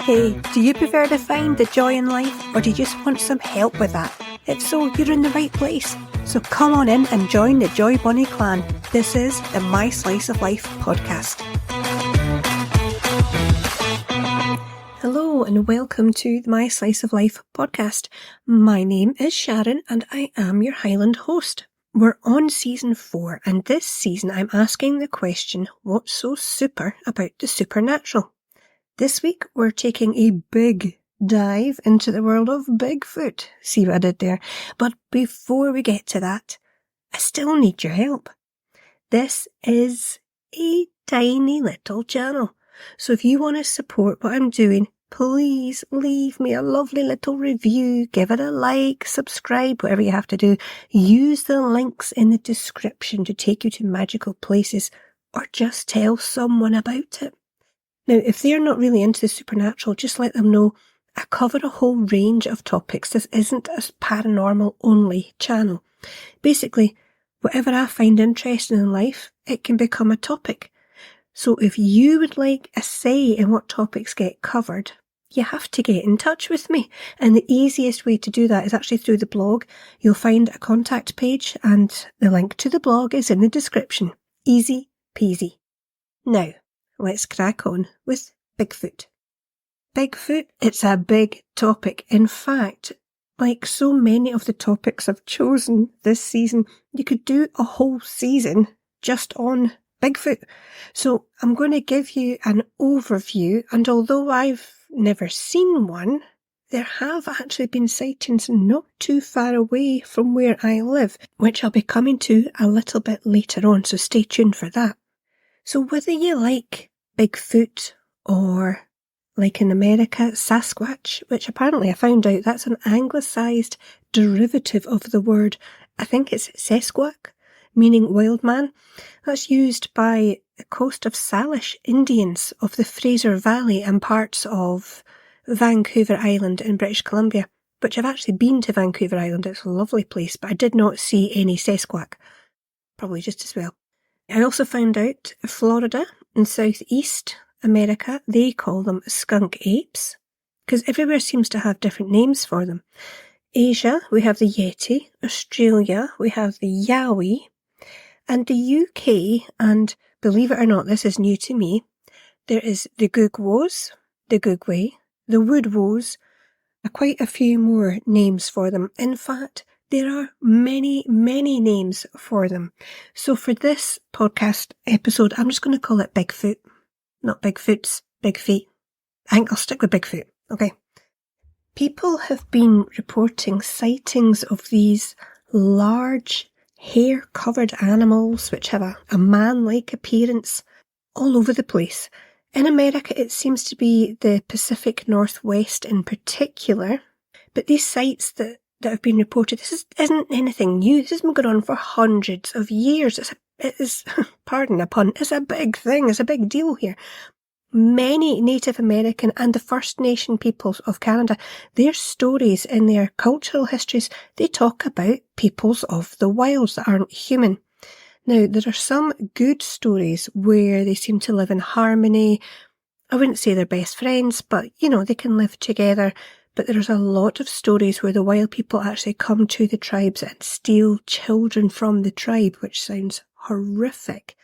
Hey, do you prefer to find the joy in life, or do you just want some help with that? If so, you're in the right place. So come on in and join the Joy Bunny clan. This is the My Slice of Life podcast. Hello and welcome to the My Slice of Life podcast. My name is Sharon and I am your Highland host. We're on season 4, and this season I'm asking the question, what's so super about the supernatural? This week, we're taking a big dive into the world of Bigfoot. See what I did there? But before we get to that, I still need your help. This is a tiny little channel. So if you want to support what I'm doing, please leave me a lovely little review, give it a like, subscribe, whatever you have to do. Use the links in the description to take you to magical places, or just tell someone about it. Now, if they're not really into the supernatural, just let them know I cover a whole range of topics. This isn't a paranormal only channel. Basically, whatever I find interesting in life, it can become a topic. So if you would like a say in what topics get covered, you have to get in touch with me. And the easiest way to do that is actually through the blog. You'll find a contact page and the link to the blog is in the description. Easy peasy. Now, let's crack on with Bigfoot. Bigfoot, it's a big topic. In fact, like so many of the topics I've chosen this season, you could do a whole season just on Bigfoot. So I'm going to give you an overview, and although I've never seen one, there have actually been sightings not too far away from where I live, which I'll be coming to a little bit later on, so stay tuned for that. So whether you like Bigfoot or, like in America, Sasquatch, which apparently I found out that's an anglicised derivative of the word, I think it's Sasquatch, meaning wild man. That's used by the coast of Salish Indians of the Fraser Valley and parts of Vancouver Island in British Columbia, which I've actually been to Vancouver Island. It's a lovely place, but I did not see any Sasquatch. Probably just as well. I also found out Florida and southeast America, they call them skunk apes, because everywhere seems to have different names for them. Asia, we have the Yeti. Australia, we have the Yowie. And the UK, and believe it or not, this is new to me, there is the Gugwos, the Gugwe, the Woodwos, quite a few more names for them. In fact, there are many, many names for them. So for this podcast episode, I'm just going to call it Bigfoot. Not Bigfoots, Big Feet. I think I'll stick with Bigfoot. Okay. People have been reporting sightings of these large, hair-covered animals which have a man-like appearance all over the place. In America, it seems to be the Pacific Northwest in particular. But these sites that have been reported, this isn't anything new. This has been going on for hundreds of years. It is, pardon the pun, it's a big thing. It's a big deal here. Many Native American and the First Nation peoples of Canada, their stories in their cultural histories, they talk about peoples of the wilds that aren't human. Now, there are some good stories where they seem to live in harmony. I wouldn't say they're best friends, but, they can live together. But there's a lot of stories where the wild people actually come to the tribes and steal children from the tribe, which sounds horrific.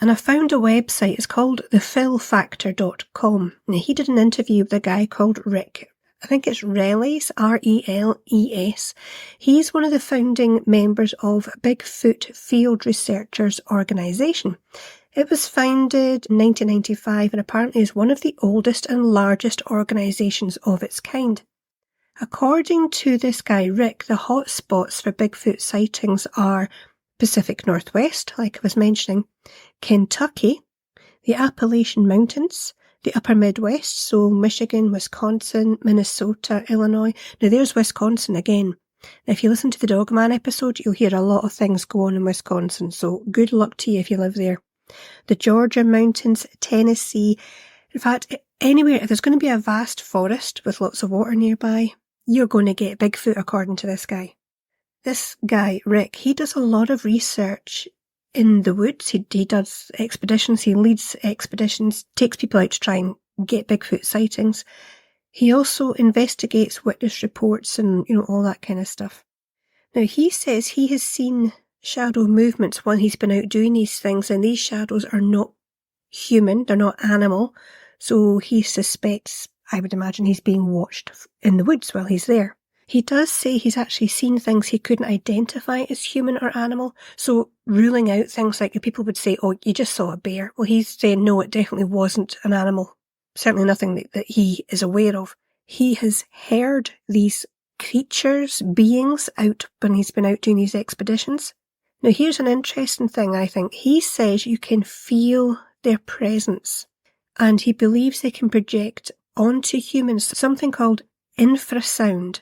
And I found a website, it's called thefillfactor.com. Now, he did an interview with a guy called Rick. I think it's Reles, R-E-L-E-S. He's one of the founding members of Bigfoot Field Researchers Organisation. It was founded in 1995 and apparently is one of the oldest and largest organisations of its kind. According to this guy Rick, the hotspots for Bigfoot sightings are Pacific Northwest, like I was mentioning, Kentucky, the Appalachian Mountains, the Upper Midwest, so Michigan, Wisconsin, Minnesota, Illinois. Now there's Wisconsin again. Now, if you listen to the Dogman episode, you'll hear a lot of things go on in Wisconsin, so good luck to you if you live there. The Georgia mountains, Tennessee. In fact, anywhere, if there's going to be a vast forest with lots of water nearby, you're going to get Bigfoot according to this guy. This guy, Rick, he does a lot of research in the woods. He does expeditions, he leads expeditions, takes people out to try and get Bigfoot sightings. He also investigates witness reports and, all that kind of stuff. Now, he says he has seen shadow movements while he's been out doing these things, and these shadows are not human, they're not animal, so he suspects, I would imagine, he's being watched in the woods while he's there. He does say he's actually seen things he couldn't identify as human or animal, so ruling out things like people would say, oh, you just saw a bear. Well, he's saying, no, it definitely wasn't an animal. Certainly nothing that he is aware of. He has heard these creatures, beings, out when he's been out doing these expeditions. Now, here's an interesting thing, I think. He says you can feel their presence, and he believes they can project onto humans something called infrasound,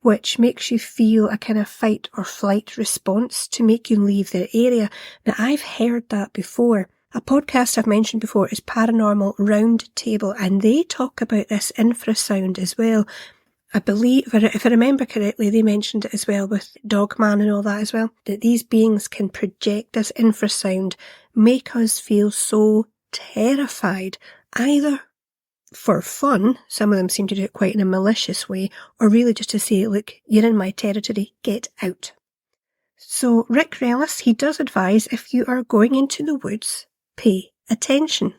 which makes you feel a kind of fight or flight response to make you leave their area. Now, I've heard that before. A podcast I've mentioned before is Paranormal Roundtable, and they talk about this infrasound as well. I believe, if I remember correctly, they mentioned it as well with Dogman and all that as well, that these beings can project this infrasound, make us feel so terrified, either for fun, some of them seem to do it quite in a malicious way, or really just to say, look, you're in my territory, get out. So Rick Rellis, he does advise, if you are going into the woods, pay attention.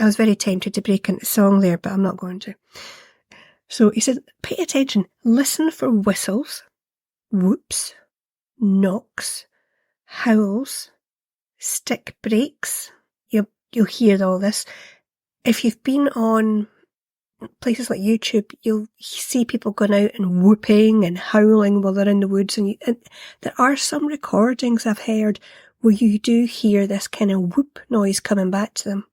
I was very tempted to break into song there, but I'm not going to. So he said, pay attention, listen for whistles, whoops, knocks, howls, stick breaks. You'll hear all this. If you've been on places like YouTube, you'll see people going out and whooping and howling while they're in the woods. And there are some recordings I've heard where you do hear this kind of whoop noise coming back to them.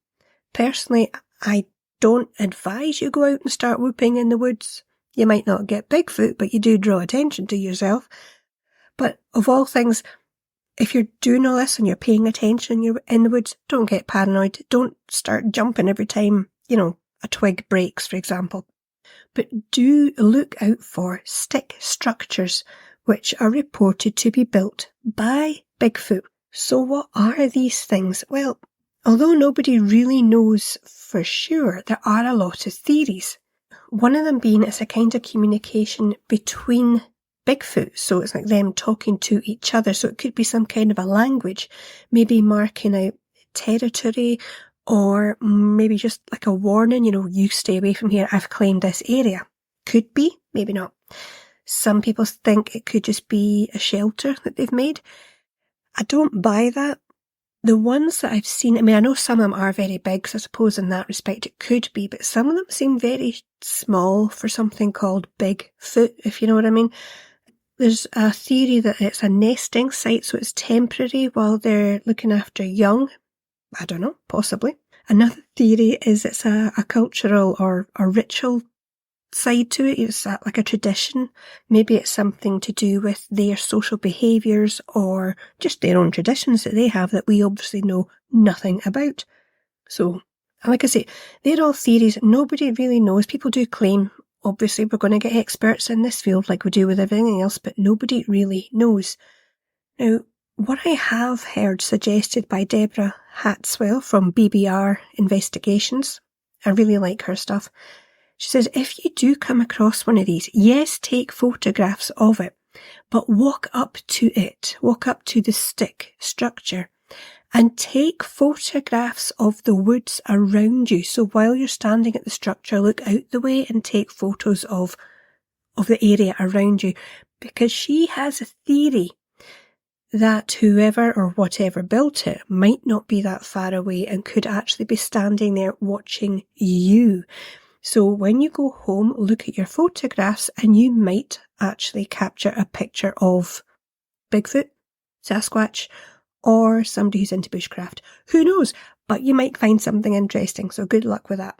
Personally, I don't advise you go out and start whooping in the woods. You might not get Bigfoot, but you do draw attention to yourself. But of all things, if you're doing all this and you're paying attention and you're in the woods, don't get paranoid. Don't start jumping every time, a twig breaks, for example. But do look out for stick structures which are reported to be built by Bigfoot. So what are these things? Well, although nobody really knows for sure, there are a lot of theories. One of them being it's a kind of communication between Bigfoot, so it's like them talking to each other, so it could be some kind of a language, maybe marking out territory, or maybe just like a warning, you stay away from here, I've claimed this area. Could be, maybe not. Some people think it could just be a shelter that they've made. I don't buy that. The ones that I've seen, I know some of them are very big, so I suppose in that respect it could be, but some of them seem very small for something called Bigfoot, if you know what I mean. There's a theory that it's a nesting site, so it's temporary while they're looking after young. I don't know, possibly. Another theory is it's a cultural or a ritual side to it. It's like a tradition. Maybe it's something to do with their social behaviours or just their own traditions that they have that we obviously know nothing about. So, like I say, they're all theories. Nobody really knows. People do claim, obviously, we're going to get experts in this field like we do with everything else, but nobody really knows. Now, what I have heard suggested by Deborah Hatswell from BBR Investigations, I really like her stuff. She says, if you do come across one of these, yes, take photographs of it, but walk up to it, walk up to the stick structure and take photographs of the woods around you. So while you're standing at the structure, look out the way and take photos of the area around you, because she has a theory that whoever or whatever built it might not be that far away and could actually be standing there watching you. So when you go home, look at your photographs and you might actually capture a picture of Bigfoot, Sasquatch, or somebody who's into bushcraft. Who knows? But you might find something interesting, so good luck with that.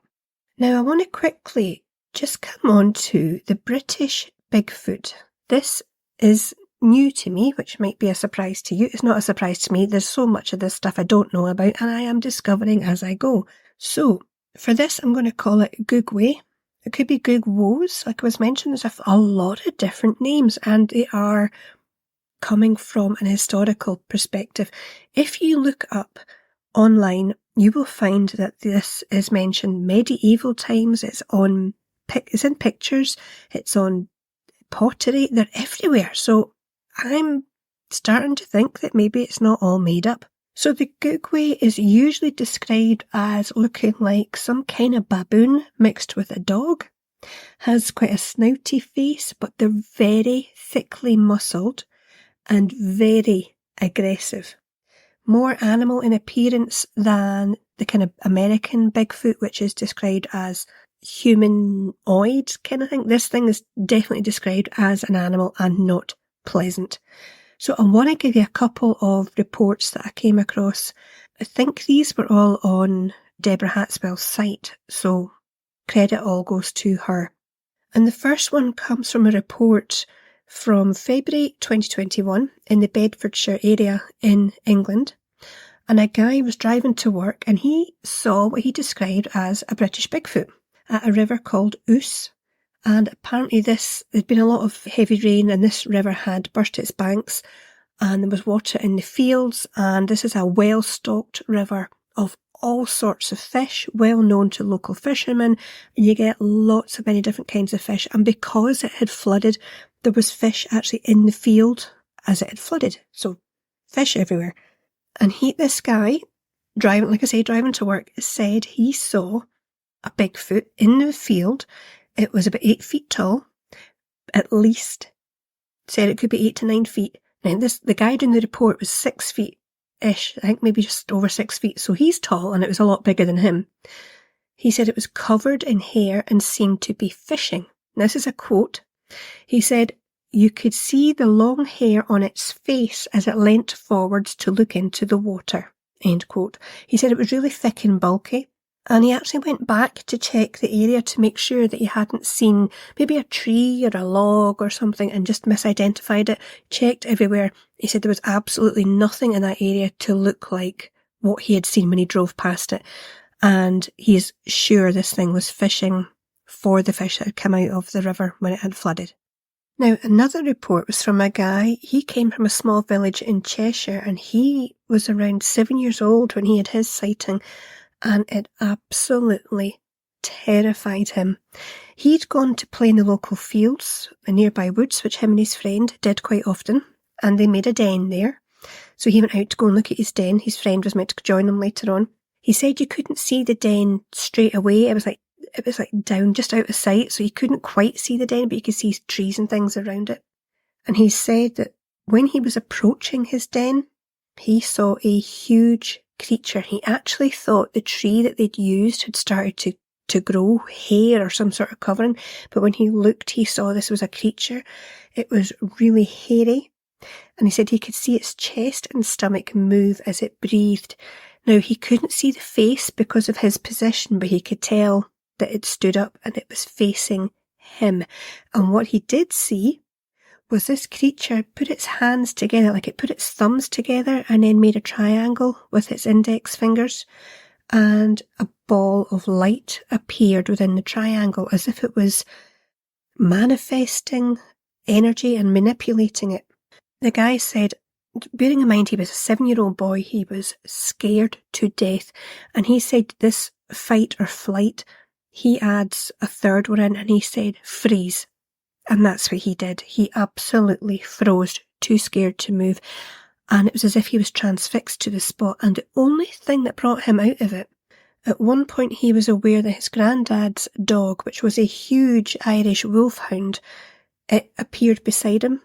Now I want to quickly just come on to the British Bigfoot. This is new to me, which might be a surprise to you. It's not a surprise to me. There's so much of this stuff I don't know about and I am discovering as I go. So for this, I'm going to call it Googway. It could be Googwoes, like I was mentioned. There's a lot of different names and they are coming from an historical perspective. If you look up online you will find that this is mentioned medieval times. It's in pictures, it's on pottery, they're everywhere. So I'm starting to think that maybe it's not all made up. So the Gugwe is usually described as looking like some kind of baboon mixed with a dog. Has quite a snouty face, but they're very thickly muscled and very aggressive. More animal in appearance than the kind of American Bigfoot, which is described as humanoid kind of thing. This thing is definitely described as an animal and not pleasant. So I want to give you a couple of reports that I came across. I think these were all on Deborah Hatswell's site, so credit all goes to her. And the first one comes from a report from February 2021 in the Bedfordshire area in England. And a guy was driving to work and he saw what he described as a British Bigfoot at a river called Ouse. And apparently there'd been a lot of heavy rain and this river had burst its banks and there was water in the fields, and this is a well-stocked river of all sorts of fish, well known to local fishermen, and you get lots of many different kinds of fish. And because it had flooded, there was fish actually in the field as it had flooded. So fish everywhere. And this guy, driving to work, said he saw a Bigfoot in the field. It was about 8 feet tall, at least. Said it could be 8 to 9 feet. Now the guy doing the report was 6 feet-ish, I think maybe just over 6 feet, so he's tall and it was a lot bigger than him. He said it was covered in hair and seemed to be fishing. Now, this is a quote. He said, "You could see the long hair on its face as it leant forwards to look into the water." End quote. He said it was really thick and bulky, and he actually went back to check the area to make sure that he hadn't seen maybe a tree or a log or something and just misidentified it. Checked everywhere. He said there was absolutely nothing in that area to look like what he had seen when he drove past it. And he's sure this thing was fishing for the fish that had come out of the river when it had flooded. Now, another report was from a guy. He came from a small village in Cheshire and he was around 7 years old when he had his sighting, and it absolutely terrified him. He'd gone to play in the local fields, the nearby woods, which him and his friend did quite often, and they made a den there. So he went out to go and look at his den. His friend was meant to join him later on. He said you couldn't see the den straight away. It was like down just out of sight, so you couldn't quite see the den, but you could see trees and things around it. And he said that when he was approaching his den, he saw a huge creature. He actually thought the tree that they'd used had started to grow hair or some sort of covering, but when he looked, he saw this was a creature. It was really hairy, and he said he could see its chest and stomach move as it breathed. Now, he couldn't see the face because of his position, but he could tell that it stood up and it was facing him. And what he did see was this creature put its hands together, like it put its thumbs together and then made a triangle with its index fingers, and a ball of light appeared within the triangle as if it was manifesting energy and manipulating it. The guy said, bearing in mind he was a 7-year-old boy, he was scared to death, and he said this fight or flight, he adds a third one in and he said freeze. And that's what he did. He absolutely froze, too scared to move. And it was as if he was transfixed to the spot. And the only thing that brought him out of it, at one point he was aware that his granddad's dog, which was a huge Irish wolfhound, it appeared beside him.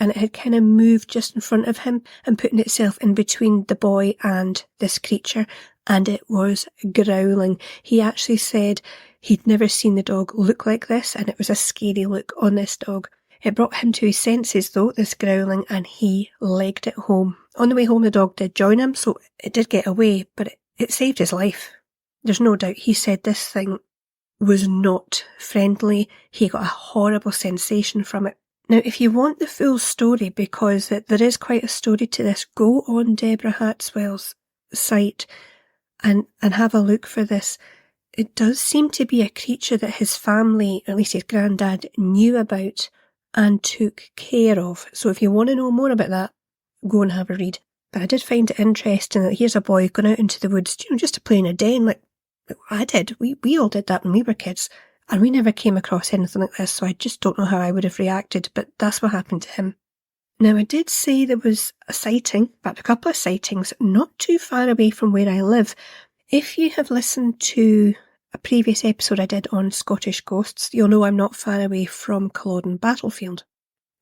And it had kind of moved just in front of him and putting itself in between the boy and this creature. And it was growling. He actually said he'd never seen the dog look like this, and it was a scary look on this dog. It brought him to his senses, though, this growling, and he legged it home. On the way home, the dog did join him, so it did get away, but it saved his life. There's no doubt. He said this thing was not friendly. He got a horrible sensation from it. Now, if you want the full story, because there is quite a story to this, go on Deborah Hatswell's site and have a look for this. It does seem to be a creature that his family, or at least his granddad, knew about and took care of. So if you want to know more about that, go and have a read. But I did find it interesting that here's a boy going out into the woods, just to play in a den, like I did. We all did that when we were kids, and we never came across anything like this, so I just don't know how I would have reacted, but that's what happened to him. Now, I did say there was a sighting, in fact, a couple of sightings, not too far away from where I live. If you have listened to a previous episode I did on Scottish ghosts, you'll know I'm not far away from Culloden Battlefield.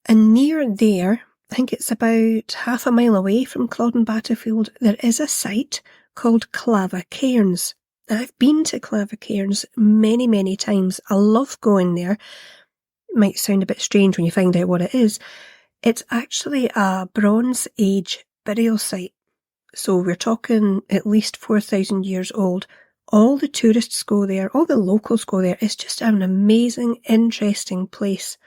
And near there, I think it's about half a mile away from Culloden Battlefield, there is a site called Clava Cairns. Now, I've been to Clava Cairns many, many times. I love going there. It might sound a bit strange when you find out what it is. It's actually a Bronze Age burial site. So we're talking at least 4,000 years old. All the tourists go there, all the locals go there. It's just an amazing, interesting place.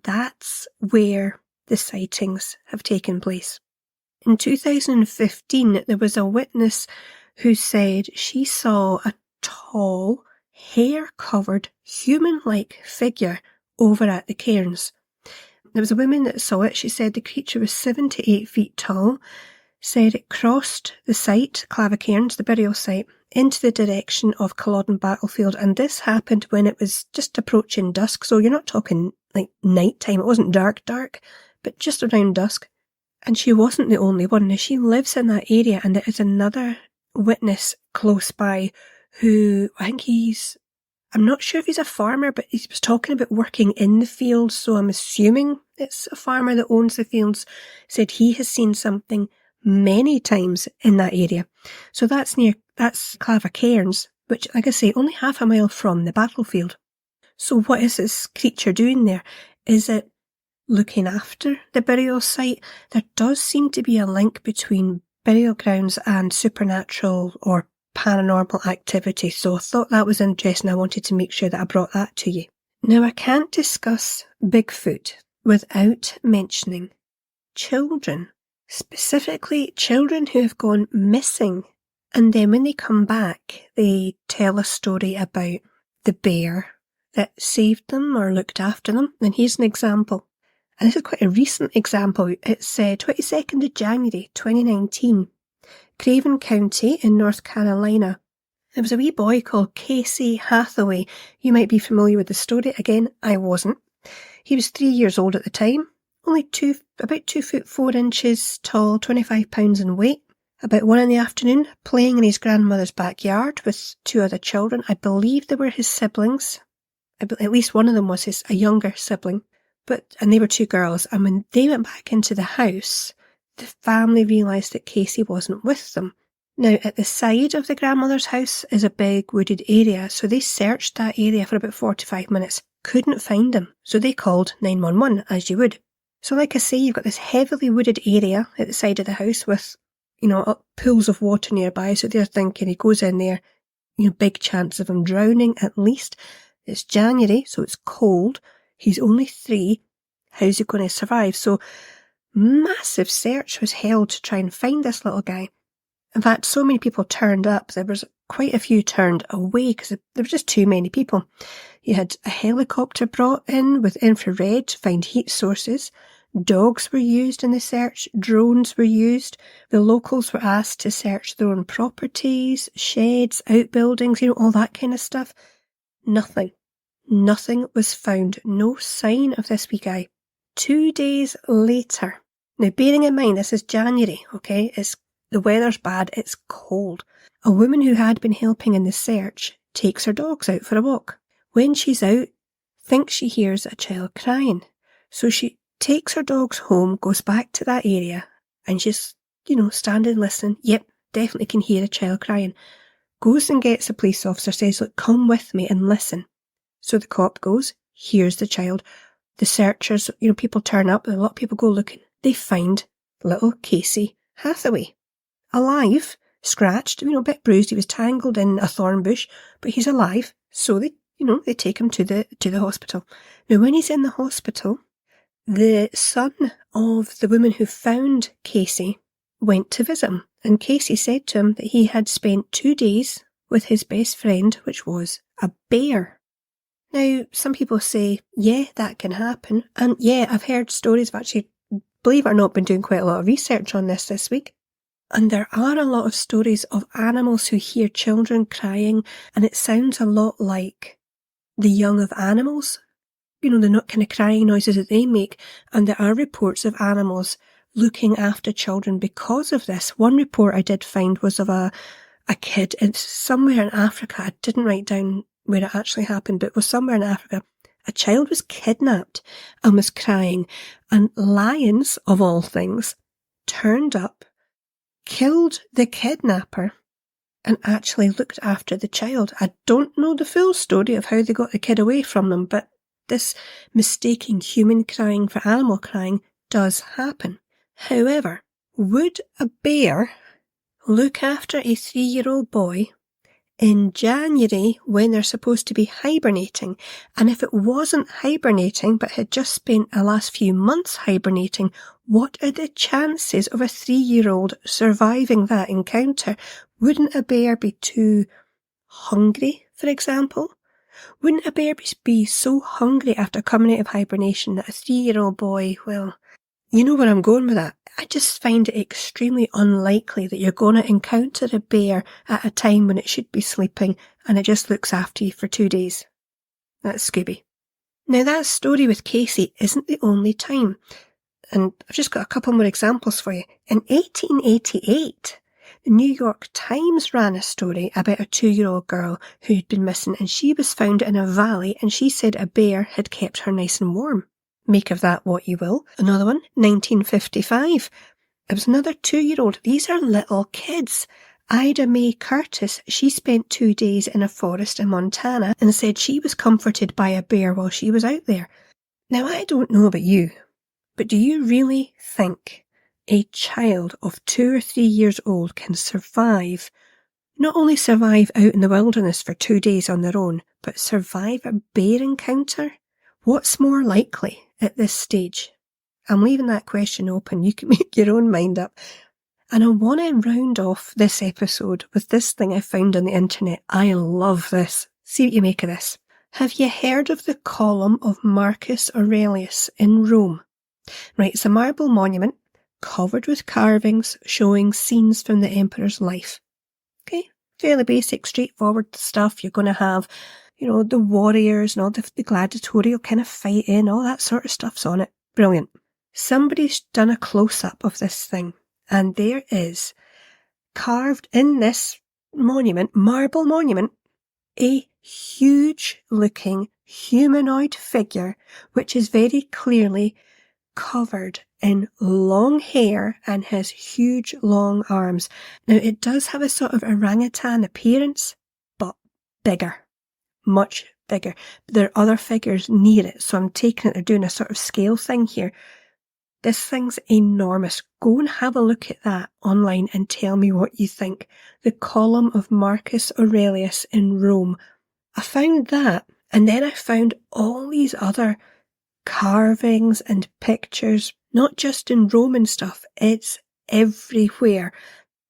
That's where the sightings have taken place. In 2015, there was a witness who said she saw a tall, hair-covered, human-like figure over at the cairns. There was a woman that saw it. She said the creature was 7 to 8 feet tall, said it crossed the site, Clava Cairns, the burial site, into the direction of Culloden Battlefield, and this happened when it was just approaching dusk, so you're not talking like night time. It wasn't dark, but just around dusk. And she wasn't the only one. Now, she lives in that area, and there is another witness close by who, I think I'm not sure if he's a farmer, but he was talking about working in the fields, so I'm assuming it's a farmer that owns the fields, said he has seen something many times in that area. So that's Clava Cairns, which, like I say, only half a mile from the battlefield. So what is this creature doing there? Is it looking after the burial site? There does seem to be a link between burial grounds and supernatural or paranormal activity, so I thought that was interesting. I wanted to make sure that I brought that to you. Now, I can't discuss Bigfoot without mentioning children, specifically children who have gone missing, and then when they come back, they tell a story about the bear that saved them or looked after them. And here's an example, and this is quite a recent example. It's 22nd of January 2019. Craven County in North Carolina. There was a wee boy called Casey Hathaway. You might be familiar with the story. Again, I wasn't. He was 3 years old at the time, only about 2 foot 4 inches tall, 25 pounds in weight. About 1 in the afternoon, playing in his grandmother's backyard with 2 other children. I believe they were his siblings. At least one of them was a younger sibling, and they were 2 girls. And when they went back into the house, the family realised that Casey wasn't with them. Now, at the side of the grandmother's house is a big wooded area, so they searched that area for about 45 minutes, couldn't find him, so they called 911, as you would. So like I say, you've got this heavily wooded area at the side of the house with, pools of water nearby, so they're thinking he goes in there, big chance of him drowning at least. It's January, so it's cold, he's only 3, how's he going to survive? So massive search was held to try and find this little guy. In fact, so many people turned up, there was quite a few turned away because there were just too many people. You had a helicopter brought in with infrared to find heat sources. Dogs were used in the search, drones were used. The locals were asked to search their own properties, sheds, outbuildings, all that kind of stuff. Nothing was found, no sign of this wee guy. 2 days later, now bearing in mind this is January, okay, the weather's bad, it's cold. A woman who had been helping in the search takes her dogs out for a walk. When she's out, thinks she hears a child crying. So she takes her dogs home, goes back to that area, and she's, standing listening. Yep, definitely can hear a child crying. Goes and gets a police officer, says, look, come with me and listen. So the cop goes, hears the child. The searchers, people turn up, a lot of people go looking. They find little Casey Hathaway. Alive, scratched, a bit bruised. He was tangled in a thorn bush, but he's alive. So they take him to the hospital. Now, when he's in the hospital, the son of the woman who found Casey went to visit him. And Casey said to him that he had spent 2 days with his best friend, which was a bear. Now, some people say, yeah, that can happen. And yeah, I've heard stories. I've actually, believe it or not, been doing quite a lot of research on this week. And there are a lot of stories of animals who hear children crying, and it sounds a lot like the young of animals. You know, the kind of crying noises that they make. And there are reports of animals looking after children because of this. One report I did find was of a kid. It's somewhere in Africa. I didn't write down where it actually happened, but it was somewhere in Africa. A child was kidnapped and was crying, and lions, of all things, turned up, killed the kidnapper, and actually looked after the child. I don't know the full story of how they got the kid away from them, but this mistaking human crying for animal crying does happen. However, would a bear look after a 3-year-old boy in January when they're supposed to be hibernating? And if it wasn't hibernating but had just spent the last few months hibernating, what are the chances of a 3-year-old surviving that encounter? Wouldn't a bear be too hungry, for example? Wouldn't a bear be so hungry after coming out of hibernation that a 3-year-old boy, well, you know where I'm going with that. I just find it extremely unlikely that you're going to encounter a bear at a time when it should be sleeping and it just looks after you for 2 days. That's Scooby. Now, that story with Casey isn't the only time. And I've just got a couple more examples for you. In 1888, the New York Times ran a story about a 2-year-old girl who'd been missing, and she was found in a valley, and she said a bear had kept her nice and warm. Make of that what you will. Another one, 1955. It was another 2-year-old. These are little kids. Ida Mae Curtis, she spent 2 days in a forest in Montana and said she was comforted by a bear while she was out there. Now, I don't know about you, but do you really think a child of 2 or 3 years old can not only survive out in the wilderness for 2 days on their own, but survive a bear encounter? What's more likely at this stage? I'm leaving that question open. You can make your own mind up. And I want to round off this episode with this thing I found on the internet. I love this. See what you make of this. Have you heard of the Column of Marcus Aurelius in Rome? Right, it's a marble monument covered with carvings showing scenes from the emperor's life. Okay, fairly basic, straightforward stuff. You're going to have, you know, the warriors and all the gladiatorial kind of fighting, all that sort of stuff's on it. Brilliant. Somebody's done a close-up of this thing, and there is, carved in this monument, marble monument, a huge-looking humanoid figure, which is very clearly covered in long hair and has huge long arms. Now, it does have a sort of orangutan appearance, but bigger. Much bigger. There are other figures near it, so I'm taking it they're doing a sort of scale thing here. This thing's enormous. Go and have a look at that online and tell me what you think. The Column of Marcus Aurelius in Rome. I found that, and then I found all these other carvings and pictures, not just in Roman stuff, it's everywhere.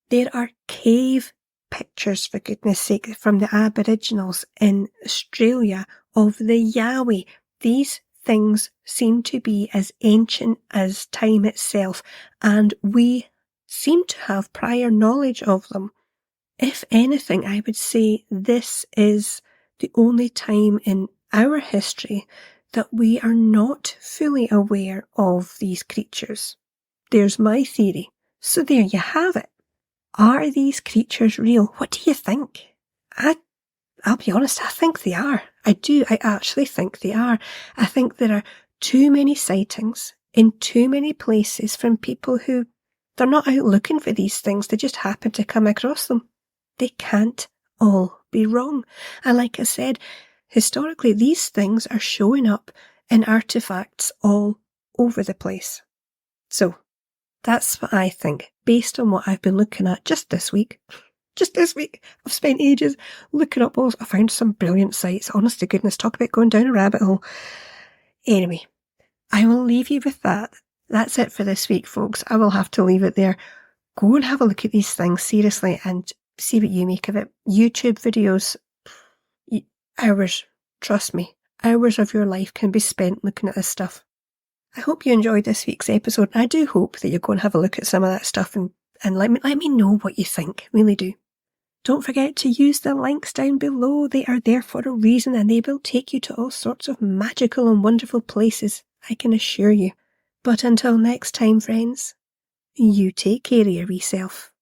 There are cave pictures, for goodness sake, from the Aboriginals in Australia of the Yowie. These things seem to be as ancient as time itself, and we seem to have prior knowledge of them. If anything, I would say this is the only time in our history that we are not fully aware of these creatures. There's my theory. So there you have it. Are these creatures real? What do you think? I'll be honest, I think they are. I actually think they are. I think there are too many sightings in too many places from people who, they're not out looking for these things, they just happen to come across them. They can't all be wrong. And like I said, historically these things are showing up in artifacts all over the place. So, that's what I think, based on what I've been looking at just this week. Just this week, I've spent ages looking up all. I found some brilliant sites. Honest to goodness, talk about going down a rabbit hole. Anyway, I will leave you with that. That's it for this week, folks. I will have to leave it there. Go and have a look at these things, seriously, and see what you make of it. YouTube videos, hours, trust me, hours of your life can be spent looking at this stuff. I hope you enjoyed this week's episode, and I do hope that you go and have a look at some of that stuff and and let me know what you think. Really do. Don't forget to use the links down below. They are there for a reason, and they will take you to all sorts of magical and wonderful places, I can assure you. But until next time, friends, you take care of yourself.